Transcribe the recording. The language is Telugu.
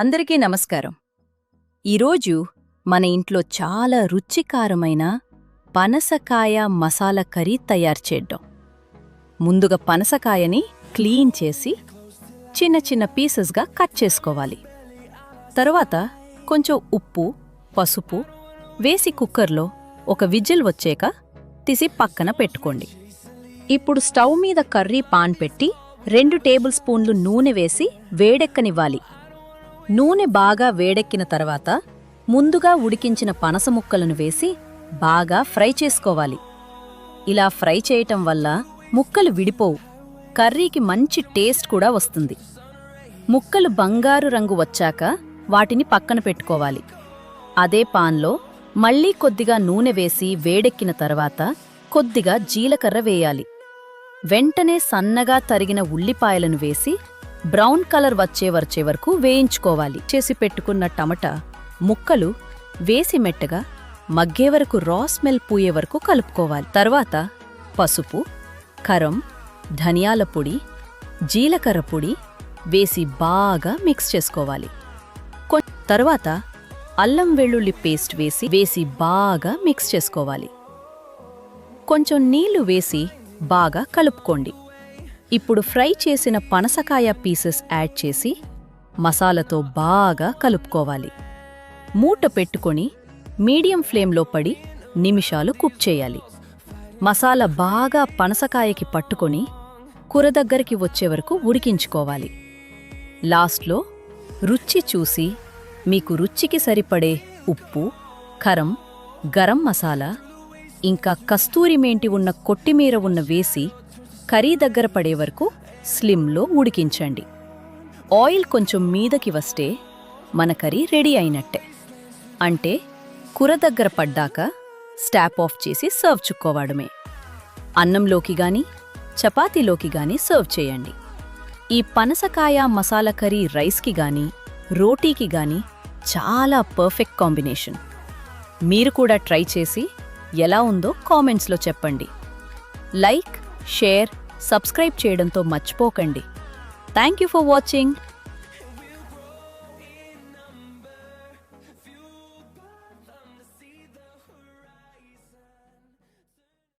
అందరికీ నమస్కారం. ఈరోజు మన ఇంట్లో చాలా రుచికారమైన పనసకాయ మసాలా కర్రీ తయారు చేద్దాం. ముందుగా పనసకాయని క్లీన్ చేసి చిన్న చిన్న పీసెస్గా కట్ చేసుకోవాలి. తరువాత కొంచెం ఉప్పు, పసుపు వేసి కుక్కర్లో ఒక విజిల్ వచ్చాక తీసి పక్కన పెట్టుకోండి. ఇప్పుడు స్టవ్ మీద కర్రీ పాన్ పెట్టి 2 టేబుల్ స్పూన్లు నూనె వేసి వేడెక్కనివ్వాలి. నూనె బాగా వేడెక్కిన తర్వాత ముందుగా ఉడికించిన పనస ముక్కలను వేసి బాగా ఫ్రై చేసుకోవాలి. ఇలా ఫ్రై చేయటం వల్ల ముక్కలు విడిపోవు, కర్రీకి మంచి టేస్ట్ కూడా వస్తుంది. ముక్కలు బంగారు రంగు వచ్చాక వాటిని పక్కన పెట్టుకోవాలి. అదే పాన్లో మళ్లీ కొద్దిగా నూనె వేసి వేడెక్కిన తర్వాత కొద్దిగా జీలకర్ర వేయాలి. వెంటనే సన్నగా తరిగిన ఉల్లిపాయలను వేసి బ్రౌన్ కలర్ వచ్చే వరకు వేయించుకోవాలి. చేసి పెట్టుకున్న టమటా ముక్కలు వేసి మెట్టగా మగ్గే వరకు రా స్మెల్ పోయే వరకు కలుపుకోవాలి. తర్వాత పసుపు, కారం, ధనియాల పొడి, జీలకర్ర పొడి వేసి బాగా మిక్స్ చేసుకోవాలి. తర్వాత అల్లం వెల్లుల్లి పేస్ట్ వేసి బాగా మిక్స్ చేసుకోవాలి. కొంచెం నీళ్లు వేసి బాగా కలుపుకోండి. ఇప్పుడు ఫ్రై చేసిన పనసకాయ పీసెస్ యాడ్ చేసి మసాలాతో బాగా కలుపుకోవాలి. మూట పెట్టుకొని మీడియం ఫ్లేమ్లో పడి నిమిషాలు కుక్ చేయాలి. మసాలా బాగా పనసకాయకి పట్టుకొని కూర దగ్గరికి వచ్చే వరకు ఉడికించుకోవాలి. లాస్ట్లో రుచి చూసి మీకు రుచికి సరిపడే ఉప్పు, కారం, గరం మసాలా ఇంకా కస్తూరి మెంతి ఉన్న కొత్తిమీర ఉన్న వేసి కర్రీ దగ్గర పడే వరకు స్లిమ్లో ఉడికించండి. ఆయిల్ కొంచెం మీదకి వస్తే మన కర్రీ రెడీ అయినట్టే. అంటే కూర దగ్గర పడ్డాక స్టాప్ ఆఫ్ చేసి సర్వ్ చుక్కోవడమే. అన్నంలోకి గాని చపాతీలోకి గాని సర్వ్ చేయండి. ఈ పనసకాయ మసాలా కర్రీ రైస్కి గాని రోటీకి గాని చాలా పర్ఫెక్ట్ కాంబినేషన్. మీరు కూడా ట్రై చేసి ఎలా ఉందో కామెంట్స్లో చెప్పండి. లైక్, షేర్, సబ్స్క్రైబ్ చేయడంతో మర్చిపోకండి. Thank you for watching.